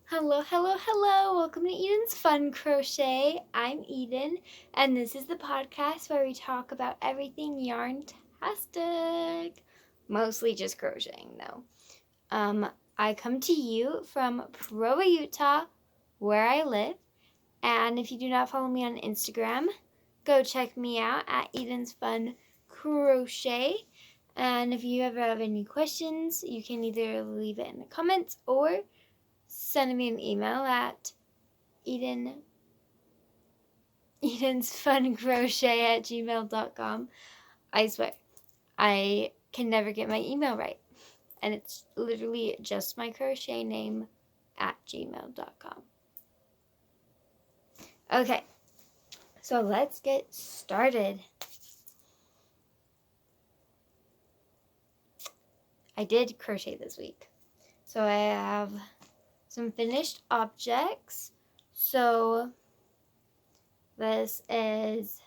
Hello, hello, hello. Welcome to Eden's Fun Crochet. I'm Eden, and this is the podcast where we talk about everything yarn-tastic. Mostly just crocheting, though. I come to you from Provo, Utah, where I live. And if you do not follow me on Instagram, go check me out at Eden's Fun Crochet. And if you ever have any questions, you can either leave it in the comments or send me an email at edensfuncrochet@gmail.com. I swear, I can never get my email right. And it's literally just my crochet name at gmail.com. Okay, so let's get started. I did crochet this week. So I have some finished objects. So this is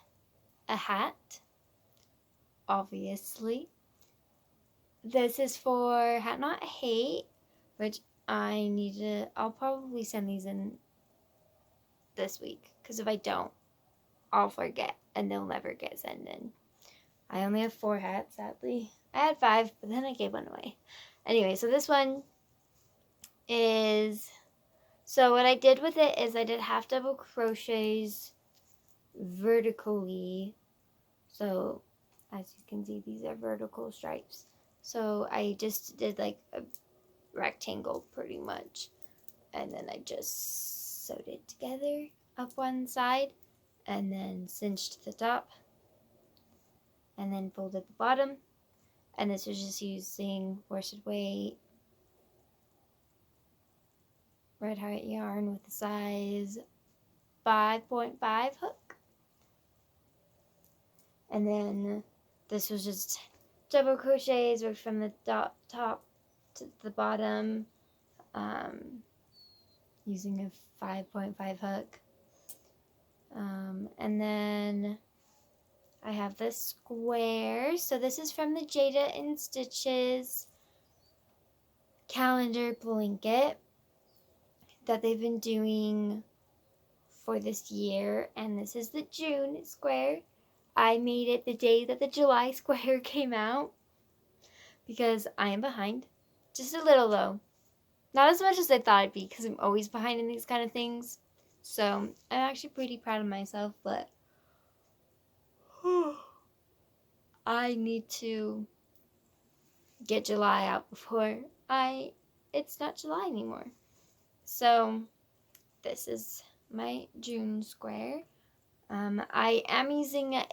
a hat, obviously. This is for Hat Not Hate, which I'll probably send these in this week, because if I don't, I'll forget, and they'll never get sent in. I only have 4 hats, sadly. I had 5, but then I gave one away. Anyway, so this one is, so what I did with it is I did half double crochets vertically. So, as you can see, these are vertical stripes. So I just did like a rectangle pretty much, and then I just sewed it together up one side and then cinched the top and then folded the bottom. And this was just using worsted weight red heart yarn with the size 5.5 hook. And then this was just double crochets, worked from the top to the bottom, using a 5.5 hook. And then I have this square. So this is from the Jada in Stitches calendar blanket that they've been doing for this year. And this is the June square. I made it the day that the July square came out because I am behind. Just a little though. Not as much as I thought I'd be, because I'm always behind in these kind of things. So I'm actually pretty proud of myself, but I need to get July out before it's not July anymore. So this is my June square. I am using an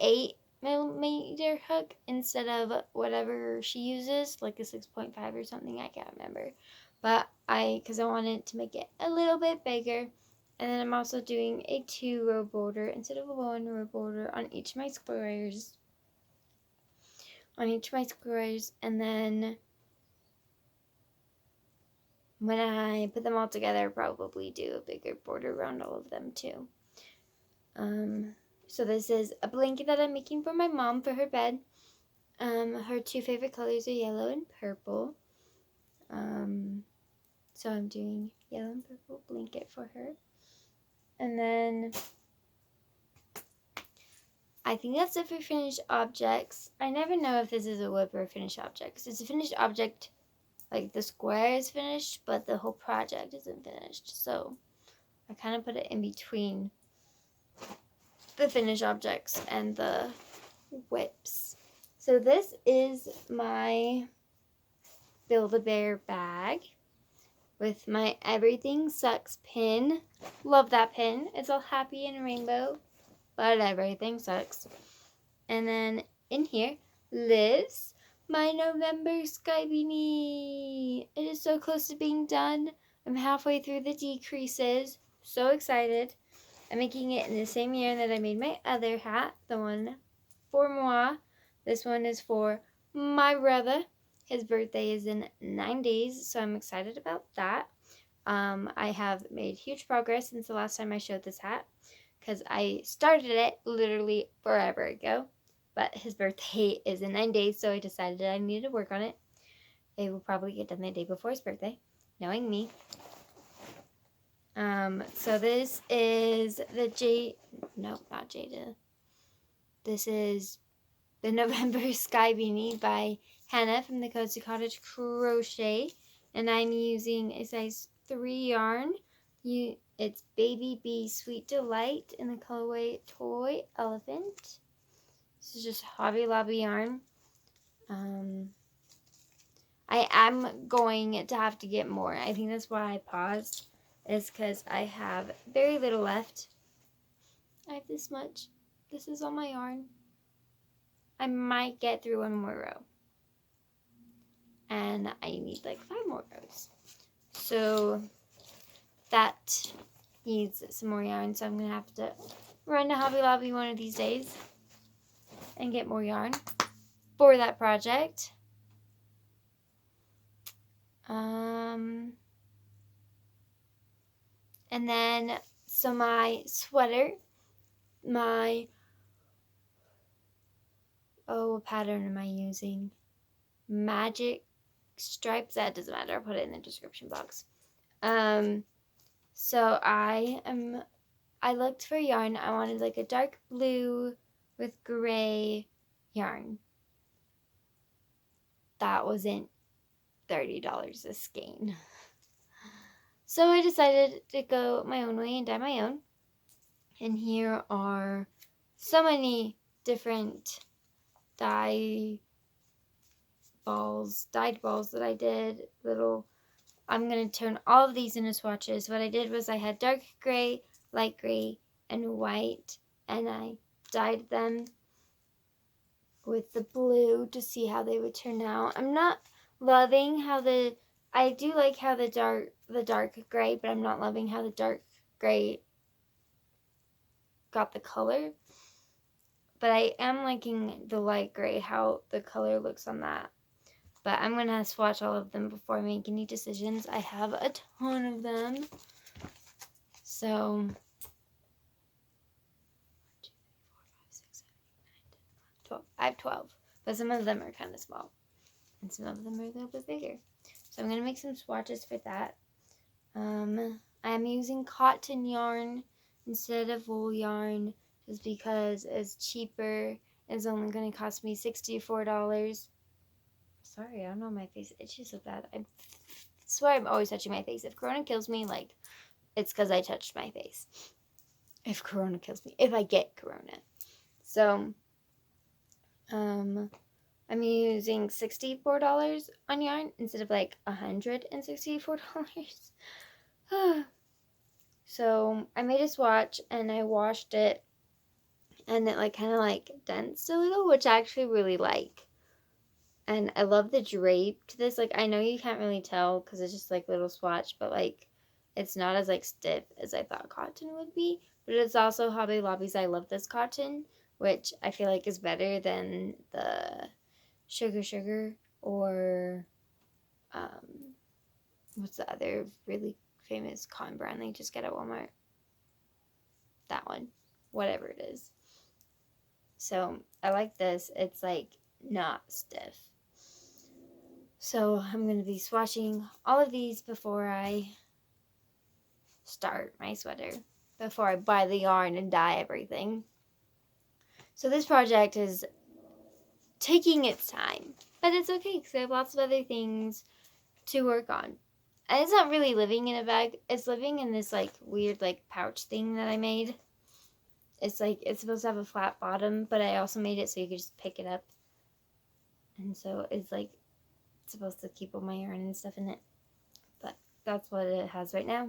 8mm hook instead of whatever she uses, like a 6.5 or something, I can't remember. But because I wanted to make it a little bit bigger. And then I'm also doing a 2-row border instead of a 1-row border on each of my squares. And then when I put them all together, I'll probably do a bigger border around all of them too. So this is a blanket that I'm making for my mom for her bed. Her 2 favorite colors are yellow and purple. So I'm doing yellow and purple blanket for her. And then I think that's it for finished objects. I never know if this is a whip or a finished object, because it's a finished object, like the square is finished, but the whole project isn't finished. So I kind of put it in between the finished objects and the whips. So this is my Build-A-Bear bag with my Everything Sucks pin. Love that pin. It's all happy and rainbow, but everything sucks. And then in here lives my November sky beanie. It is so close to being done. I'm halfway through the decreases. So excited. I'm making it in the same year that I made my other hat, the one for moi. This one is for my brother. His birthday is in 9 days, so I'm excited about that. I have made huge progress since the last time I showed this hat, because I started it literally forever ago. But his birthday is in 9 days, so I decided I needed to work on it. It will probably get done the day before his birthday, knowing me. So this is the nope, not Jada. This is the November Sky Beanie by Hannah from the Cottage Crochet. And I'm using a size 3 yarn. It's Baby Bee Sweet Delight in the colorway Toy Elephant. This is just Hobby Lobby yarn. I am going to have to get more. I think that's why I paused, is because I have very little left. I have this much. This is all my yarn. I might get through one more row. And I need like 5 more rows. So that needs some more yarn. So I'm going to have to run to Hobby Lobby one of these days and get more yarn for that project. And then, so my sweater, what pattern am I using? Magic stripes, that doesn't matter, I'll put it in the description box. So I looked for yarn. I wanted like a dark blue with gray yarn. That wasn't $30 a skein. So I decided to go my own way and dye my own. And here are so many different dyed balls that I did. I'm going to turn all of these into swatches. What I did was I had dark gray, light gray, and white. And I dyed them with the blue to see how they would turn out. I'm not loving how I do like how the dark gray, but I'm not loving how the dark gray got the color. But I am liking the light gray, how the color looks on that. But I'm going to swatch all of them before I make any decisions. I have a ton of them. So, 12. I have 12. But some of them are kind of small. And some of them are a little bit bigger. So I'm going to make some swatches for that. I'm using cotton yarn instead of wool yarn. Just because it's cheaper. It's only going to cost me $64. Sorry, I don't know, my face itches so bad. I swear I'm always touching my face. If Corona kills me, like, it's because I touched my face. If Corona kills me. If I get Corona. So, I'm using $64 on yarn instead of, like, $164. So, I made a swatch, and I washed it, and it, like, kind of, like, densed a little, which I actually really like. And I love the drape to this. Like, I know you can't really tell because it's just, like, little swatch. But, like, it's not as, like, stiff as I thought cotton would be. But it's also Hobby Lobby's I Love This Cotton, which I feel like is better than the Sugar or, what's the other really famous cotton brand they just get at Walmart? That one. Whatever it is. So, I like this. It's, like, not stiff. So I'm going to be swatching all of these before I start my sweater, before I buy the yarn and dye everything. So this project is taking its time, but it's okay because I have lots of other things to work on. And it's not really living in a bag. It's living in this like weird like pouch thing that I made. It's like, it's supposed to have a flat bottom, but I also made it so you could just pick it up. And so it's like, supposed to keep all my yarn and stuff in it, but that's what it has right now.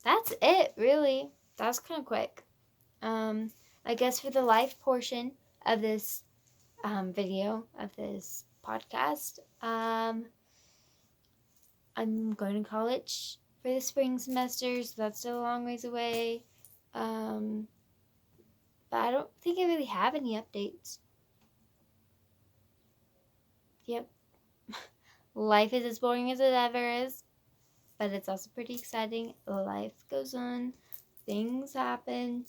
That's it, really. That's kind of quick. I guess for the life portion of this video, of this podcast, I'm going to college for the spring semester, so that's still a long ways away. But I don't think I really have any updates. Yep. Life is as boring as it ever is, but it's also pretty exciting. Life goes on. Things happen.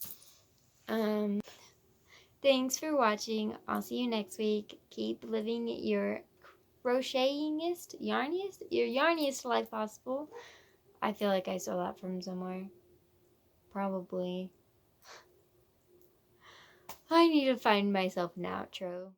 Thanks for watching. I'll see you next week. Keep living your crochetingest, yarniest, your yarniest life possible. I feel like I saw that from somewhere. Probably. I need to find myself an outro.